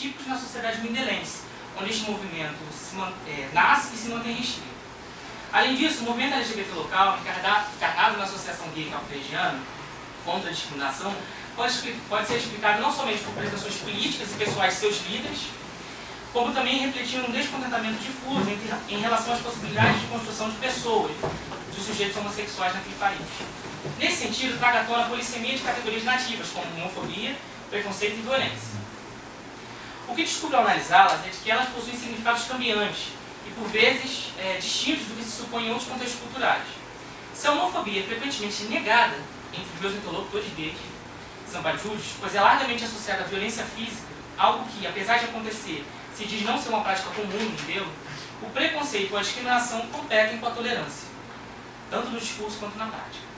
típicos na sociedade mindelense, onde este movimento nasce e se mantém restrito. Além disso, o movimento LGBT local, encarnado na Associação Gay Cabo-Verdiana contra a discriminação, pode ser explicado não somente por pretensões políticas e pessoais de seus líderes, como também refletindo um descontentamento difuso em relação às possibilidades de construção de pessoas, de sujeitos homossexuais naquele país. Nesse sentido, traga à tona a polissemia de categorias nativas, como homofobia, preconceito e violência. O que descubro ao analisá-las é que elas possuem significados cambiantes e, por vezes, distintos do que se supõe em outros contextos culturais. Se a homofobia é frequentemente negada entre meus interlocutores gays, sambajúdios, pois é largamente associada à violência física, algo que, apesar de acontecer, se diz não ser uma prática comum no modelo, o preconceito ou a discriminação competem com a tolerância, tanto no discurso quanto na prática.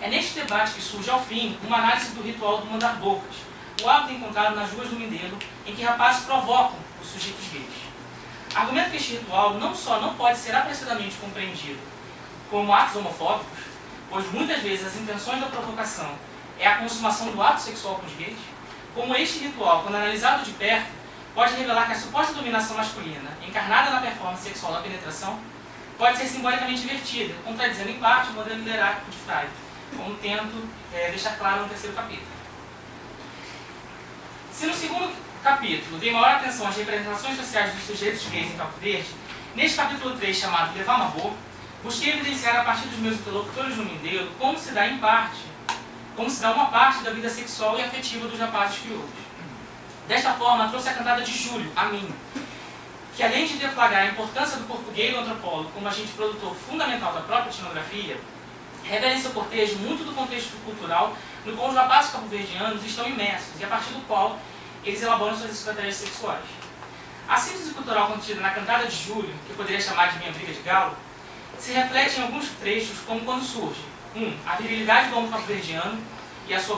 É neste debate que surge, ao fim, uma análise do ritual do mandar bocas, o hábito encontrado nas ruas do Mindelo, em que rapazes provocam os sujeitos gays. Argumento que este ritual não só não pode ser apressadamente compreendido como atos homofóbicos, pois muitas vezes as intenções da provocação é a consumação do ato sexual com os gays, como este ritual, quando analisado de perto, pode revelar que a suposta dominação masculina, encarnada na performance sexual da penetração, pode ser simbolicamente invertida, contradizendo em parte o modelo hierárquico de Freire, como tento deixar claro no terceiro capítulo. Se no segundo capítulo dei maior atenção às representações sociais dos sujeitos gays em Cabo Verde, neste capítulo 3, chamado Levar uma Boca, busquei evidenciar a partir dos meus interlocutores no Mindelo como se dá uma parte da vida sexual e afetiva dos rapazes crioulos. Desta forma, trouxe a cantada de Júlio, a mim, que além de deflagrar a importância do corpo gay do antropólogo como agente produtor fundamental da própria etnografia, revela em seu cortejo muito do contexto cultural no qual os rapazes cabo-verdianos estão imersos e a partir do qual eles elaboram suas estratégias sexuais. A síntese cultural contida na cantada de Júlio, que eu poderia chamar de minha briga de galo, se reflete em alguns trechos como quando surge a virilidade do homem cabo-verdiano e de sua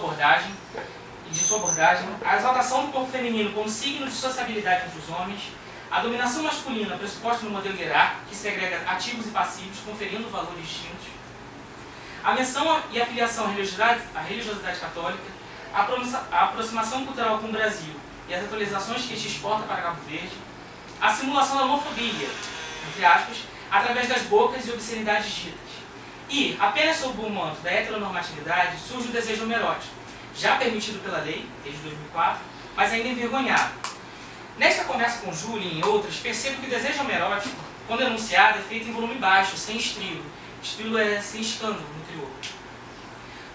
abordagem, a exaltação do corpo feminino como signo de sociabilidade entre os homens, a dominação masculina pressuposta no modelo hierárquico que segrega ativos e passivos, conferindo valores distintos, a menção e a filiação à religiosidade católica, a aproximação cultural com o Brasil e as atualizações que este exporta para Cabo Verde, a simulação da homofobia, entre aspas, através das bocas e obscenidades ditas. E, apenas sob o manto da heteronormatividade, surge o desejo homerótico, já permitido pela lei, desde 2004, mas ainda envergonhado. Nesta conversa com Júlio e em outras, percebo que o desejo homerótico, quando enunciado, é feito em volume baixo, sem estrilo. Estrilo é sem escândalo no crioulo.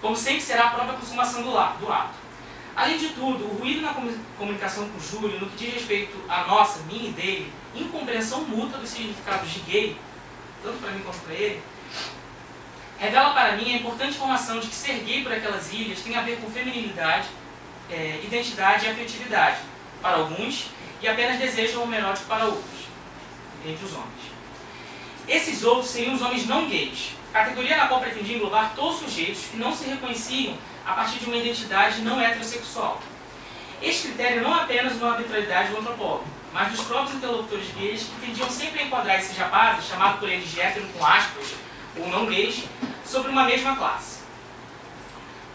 Como sempre será a própria consumação do ato. Além de tudo, o ruído na comunicação com Júlio, no que diz respeito à nossa, minha e dele, incompreensão mútua dos significados de gay, tanto para mim quanto para ele, revela para mim a importante informação de que ser gay por aquelas ilhas tem a ver com feminilidade, identidade e afetividade, para alguns, e apenas desejo homerótico para outros, entre os homens. Esses outros seriam os homens não gays, categoria na qual pretendia englobar todos os sujeitos que não se reconheciam a partir de uma identidade não heterossexual. Este critério não é apenas uma arbitrariedade do antropólogo, mas dos próprios interlocutores gays que tendiam sempre a enquadrar esses rapazes, chamados por eles de hétero com aspas, ou não gays, sobre uma mesma classe.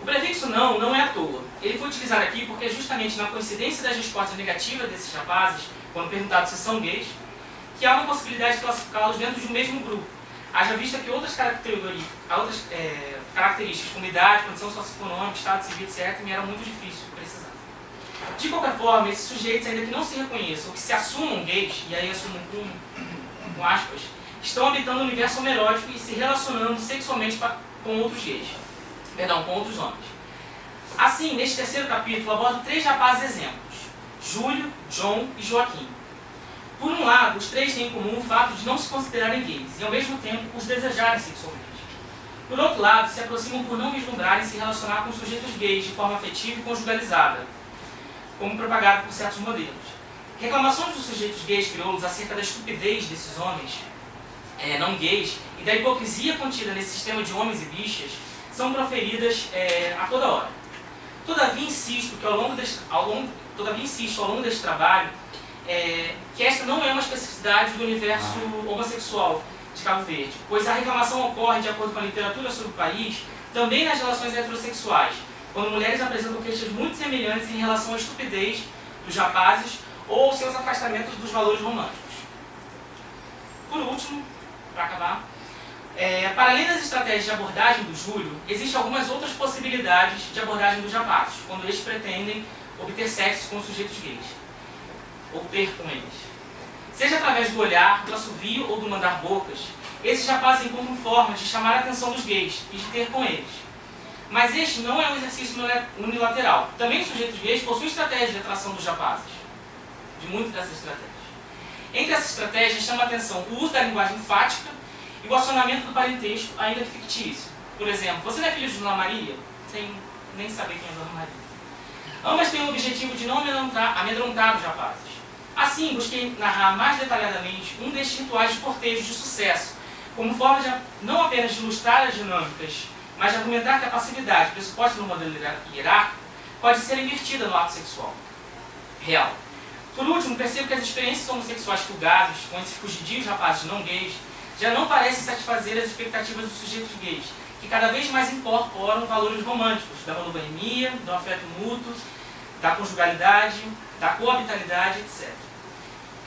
O prefixo não é à toa. Ele foi utilizado aqui porque é justamente na coincidência das respostas negativas desses rapazes, quando perguntados se são gays, que há uma possibilidade de classificá-los dentro de um mesmo grupo, haja vista que outras características, como idade, condição socioeconômica, estado civil, etc., me era muito difícil precisar. De qualquer forma, esses sujeitos, ainda que não se reconheçam ou que se assumam gays, e aí assumam com aspas, estão habitando o universo homerótico e se relacionando sexualmente com outros gays. Com outros homens. Assim, neste terceiro capítulo, abordo 3 rapazes exemplos: Júlio, John e Joaquim. Por um lado, os 3 têm em comum o fato de não se considerarem gays e, ao mesmo tempo, os desejarem sexualmente. Por outro lado, se aproximam por não vislumbrarem se relacionar com sujeitos gays de forma afetiva e conjugalizada, como propagado por certos modelos. Reclamações dos sujeitos gays crioulos acerca da estupidez desses homens não gays e da hipocrisia contida nesse sistema de homens e bichas são proferidas a toda hora. Todavia, insisto ao longo deste trabalho que esta não é uma especificidade do universo homossexual de Cabo Verde, pois a reclamação ocorre, de acordo com a literatura sobre o país, também nas relações heterossexuais, quando mulheres apresentam queixas muito semelhantes em relação à estupidez dos rapazes ou seus afastamentos dos valores românticos. Por último, para acabar, para além das estratégias de abordagem do Júlio, existem algumas outras possibilidades de abordagem dos rapazes, quando eles pretendem obter sexo com os sujeitos gays, ou ter com eles. Seja através do olhar, do assovio ou do mandar bocas, esses rapazes encontram formas de chamar a atenção dos gays e de ter com eles. Mas este não é um exercício unilateral. Também os sujeitos gays possuem estratégias de atração dos rapazes, de muitas dessas estratégias. Entre essas estratégias chama a atenção o uso da linguagem enfática e o acionamento do parentesco, ainda que fictício. Por exemplo, você não é filho de Dona Maria? Sem nem saber quem é Dona Maria. Ambas têm o objetivo de não amedrontar os rapazes. Assim, busquei narrar mais detalhadamente um destes rituais de cortejo de sucesso, como forma de não apenas de ilustrar as dinâmicas, mas de argumentar que a passividade, pressuposta no modelo hierárquico, pode ser invertida no ato sexual real. Por último, percebo que as experiências homossexuais fugazes, com esses fugidios rapazes não gays, já não parecem satisfazer as expectativas dos sujeitos gays, que cada vez mais incorporam valores românticos, da monogamia, do afeto mútuo, da conjugalidade, da coabitalidade, etc.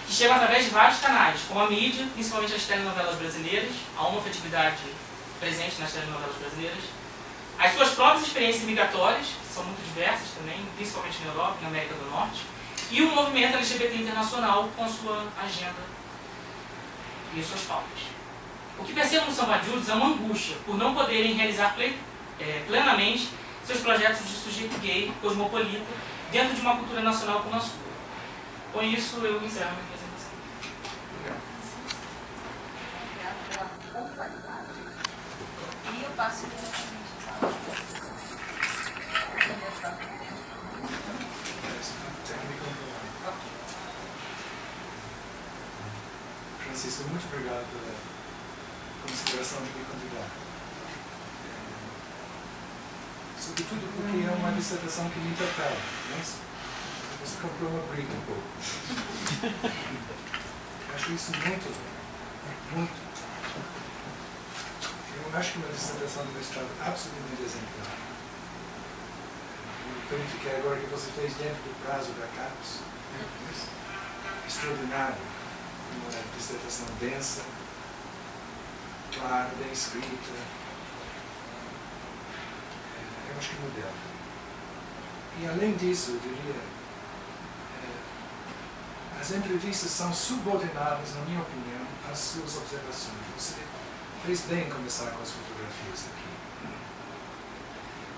Que chegam através de vários canais, como a mídia, principalmente as telenovelas brasileiras, a homoafetividade presente nas telenovelas brasileiras, as suas próprias experiências migratórias, que são muito diversas também, principalmente na Europa e na América do Norte, e o movimento LGBT internacional com a sua agenda e suas pautas. O que percebo no Samba Judas é uma angústia por não poderem realizar plenamente seus projetos de sujeito gay, cosmopolita, dentro de uma cultura nacional como a sua. Com isso, eu encerro a minha apresentação. Obrigada pela pontualidade. E eu passo diretamente a palavra. Francisco, muito obrigado pela consideração de me convidar. Sobretudo porque é uma dissertação que me interpela. Você comprou uma briga um pouco. Acho isso muito. Eu acho que uma dissertação de mestrado absolutamente exemplar. Eu verifiquei agora que você fez dentro do prazo da CAPES. Extraordinário. Uma dissertação densa, clara, bem escrita. Eu acho que modelo. E além disso, eu diria, as entrevistas são subordinadas, na minha opinião, às suas observações. Você fez bem começar com as fotografias aqui.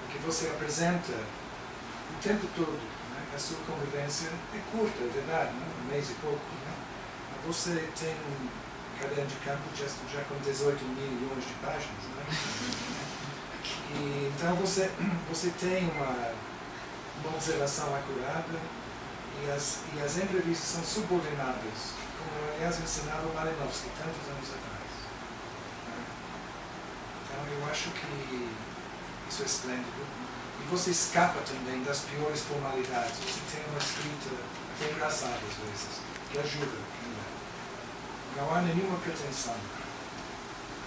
Porque você apresenta o tempo todo, né? A sua convivência é curta, é verdade, né? Um mês e pouco. Né? Você tem um caderno de campo já com 18 milhões de páginas. Né? E, então você tem uma observação acurada e as entrevistas são subordinadas, como aliás ensinava o Malinowski tantos anos atrás. Então eu acho que isso é esplêndido. E você escapa também das piores formalidades. Você tem uma escrita até engraçada às vezes, que ajuda. Não há nenhuma pretensão,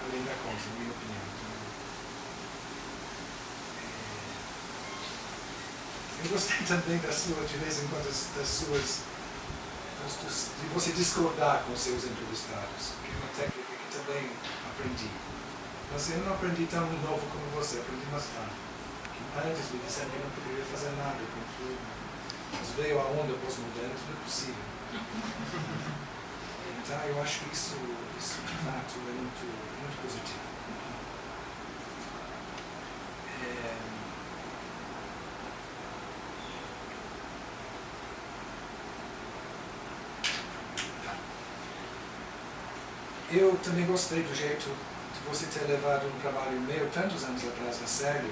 além da conta, na minha opinião. Eu gostei também de vez em quando, de você discordar com seus entrevistados, que é uma técnica que também aprendi. Mas eu não aprendi tão novo como você, aprendi mais tarde. Antes me disseram que eu não poderia fazer nada com o filme. Mas veio a onda pós-moderna, tudo é possível. Então eu acho que isso de fato é muito positivo. Eu também gostei do jeito de você ter levado um trabalho meu tantos anos atrás a sério,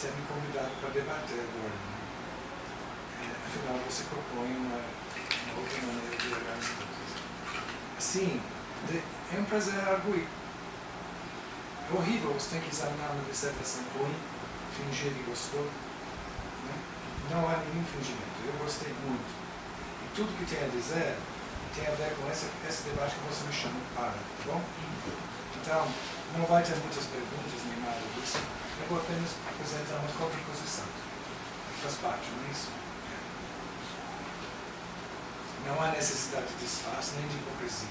ter me convidado para debater agora. Afinal, você propõe uma outra maneira de olhar as coisas. Assim, é um prazer arguir. É horrível, você tem que examinar uma dissertação ruim, fingir que gostou. Né? Não há nenhum fingimento. Eu gostei muito. E tudo que tem a dizer tem a ver com esse debate que você me chama para, tá bom? Então, não vai ter muitas perguntas nem nada disso. Eu vou apenas apresentar uma contraposição. Faz parte, não é isso? Não há necessidade de disfarce nem de hipocrisia.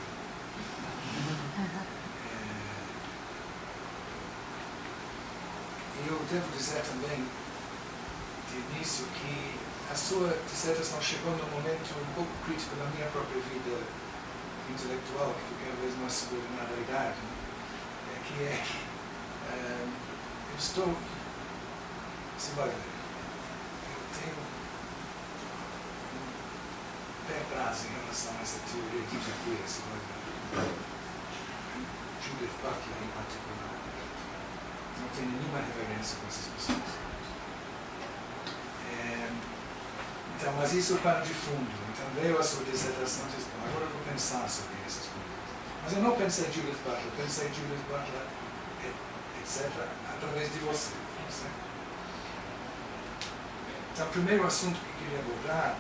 E eu devo dizer também, de início, que a sua dissertação chegou num momento um pouco crítico na minha própria vida intelectual, que foi cada vez mais subordinada à idade, né? Eu estou, você vai ver, eu tenho um pé atrás em relação a essa teoria de queer, você vai ver. Judith Butler em particular. Não tenho nenhuma reverência com essas pessoas. Então, mas isso é o pano de fundo. Então veio a sua dissertação e disse, agora eu vou pensar sobre essas coisas. Mas eu não pensei Judith Butler, pensei Judith Butler, etc., através de você. Então, o primeiro assunto que eu queria abordar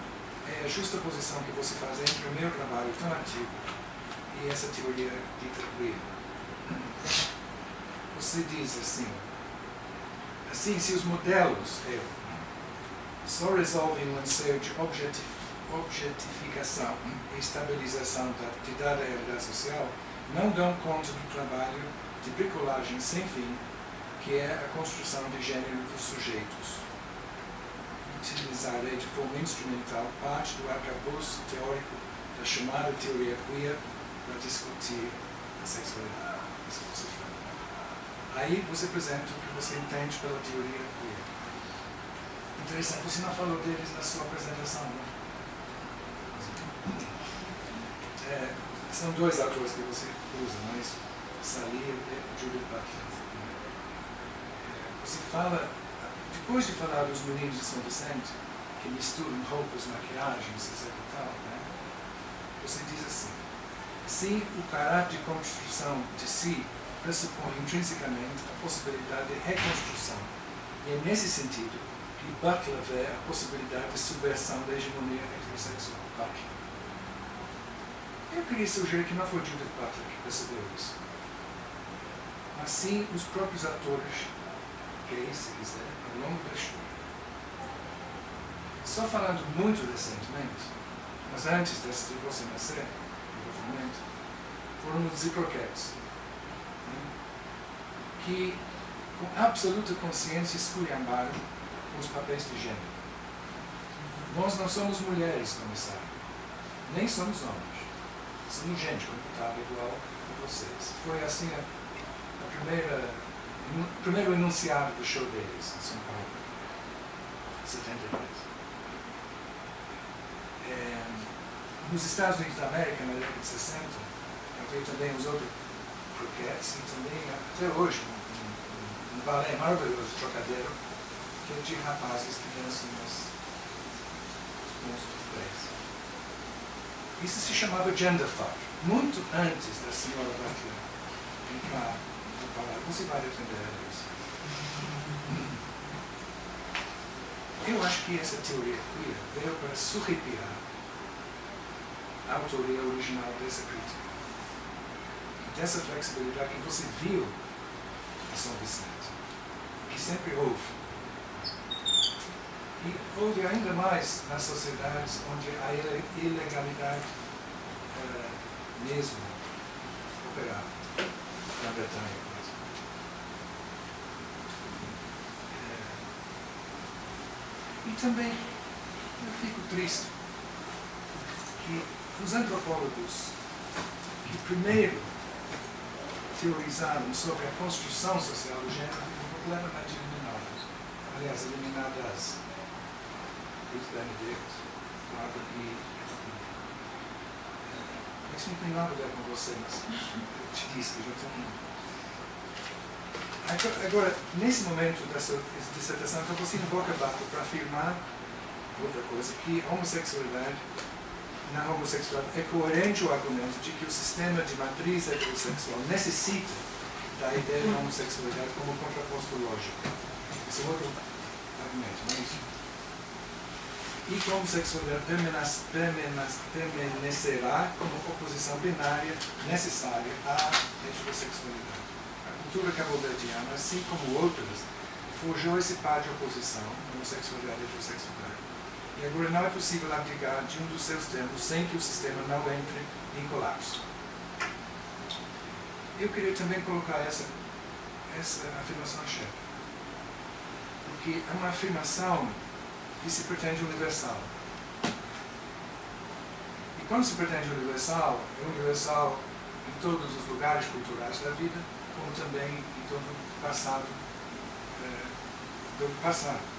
é a justa posição que você faz entre o meu trabalho tão antigo e essa teoria dita queer. Você diz assim, se os modelos só resolvem um anseio de objetificação e estabilização de dada realidade social, não dão conta do trabalho de bricolagem sem fim, que é a construção de gênero dos sujeitos. Utilizarei de forma instrumental parte do arcabouço teórico da chamada teoria queer para discutir a sexualidade. Isso que você fala. Aí você apresenta o que você entende pela teoria queer. Interessante, você não falou deles na sua apresentação, não? São dois autores que você usa, mas Sally e Judith Butler. Você fala, depois de falar dos meninos de São Vicente, que misturam roupas, maquiagens, etc. e tal, né? Você diz assim, se o caráter de construção de si pressupõe intrinsecamente a possibilidade de reconstrução, e é nesse sentido que Butler vê a possibilidade de subversão da hegemonia heterossexual. Butler. Eu queria sugerir que não foi Judith Butler que percebeu isso, mas sim os próprios atores gays, se quiser, ao longo da história. Só falando muito recentemente, mas antes de você nascer, provavelmente, foram os Croquettes, que com absoluta consciência esculhambaram os papéis de gênero. Nós não somos mulheres, comissário, nem somos homens. Somos gente comportada igual a vocês. Foi assim o primeiro enunciado do show deles em São Paulo, 73. Nos Estados Unidos da América, na década de 60, havia também os outros Croquettes e também, até hoje, um balé maravilhoso, Trocadeiro, que é de rapazes que dançam nos pontos dos pés. Isso se chamava genderfuck, muito antes da senhora Butler entrar no palácio. Você vai defender isso. Eu acho que essa teoria queer veio para surrepiar a autoria original dessa crítica. Dessa flexibilidade que você viu em São Vicente, que sempre houve. E houve ainda mais nas sociedades onde a ilegalidade mesmo operava, na Bretanha, por exemplo. E também eu fico triste que os antropólogos que primeiro teorizaram sobre a construção social do gênero foram completamente eliminados. Aliás, eliminadas Ruth Benedict, Barbara Bee. Isso não tem nada a ver com você, mas eu te disse que já estou. Agora, nesse momento dessa dissertação, então você invoca Butler para afirmar outra coisa, que a homossexualidade, na homossexualidade, é coerente o argumento de que o sistema de matriz heterossexual necessita da ideia de homossexualidade como contraposto lógico. Esse é outro argumento, não é isso? E que a homossexualidade permanecerá como oposição binária necessária à heterossexualidade. A cultura cabo-verdiana, assim como outras, forjou esse par de oposição, homossexualidade e heterossexualidade. E agora não é possível abdicar de um dos seus tempos sem que o sistema não entre em colapso. Eu queria também colocar essa afirmação-chefe, porque é uma afirmação que se pretende universal. E quando se pretende universal, é universal em todos os lugares culturais da vida, como também em todo o passado do passado.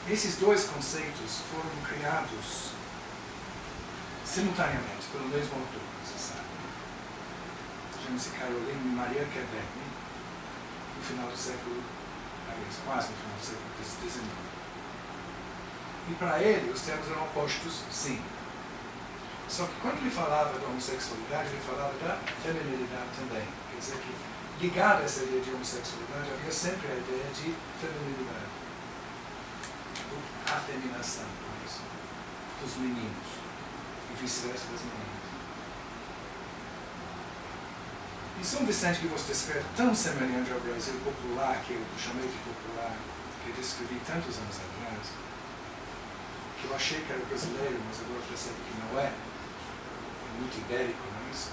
Esses dois conceitos foram criados simultaneamente pelo mesmo autor, você sabe. Chama-se Caroline Maria Quebec, no final do século, quase no final do século XIX. E para ele, os termos eram opostos, sim. Só que quando ele falava da homossexualidade, ele falava da feminilidade também. Quer dizer que, ligada a essa ideia de homossexualidade, havia sempre a ideia de feminilidade. Afeminação, dos meninos. E vice-versa das meninas. E São Vicente, que você descreve tão semelhante ao Brasil popular, que eu chamei de popular, que eu descrevi tantos anos atrás, que eu achei que era brasileiro, mas agora percebo que não é. É muito ibérico, não é isso?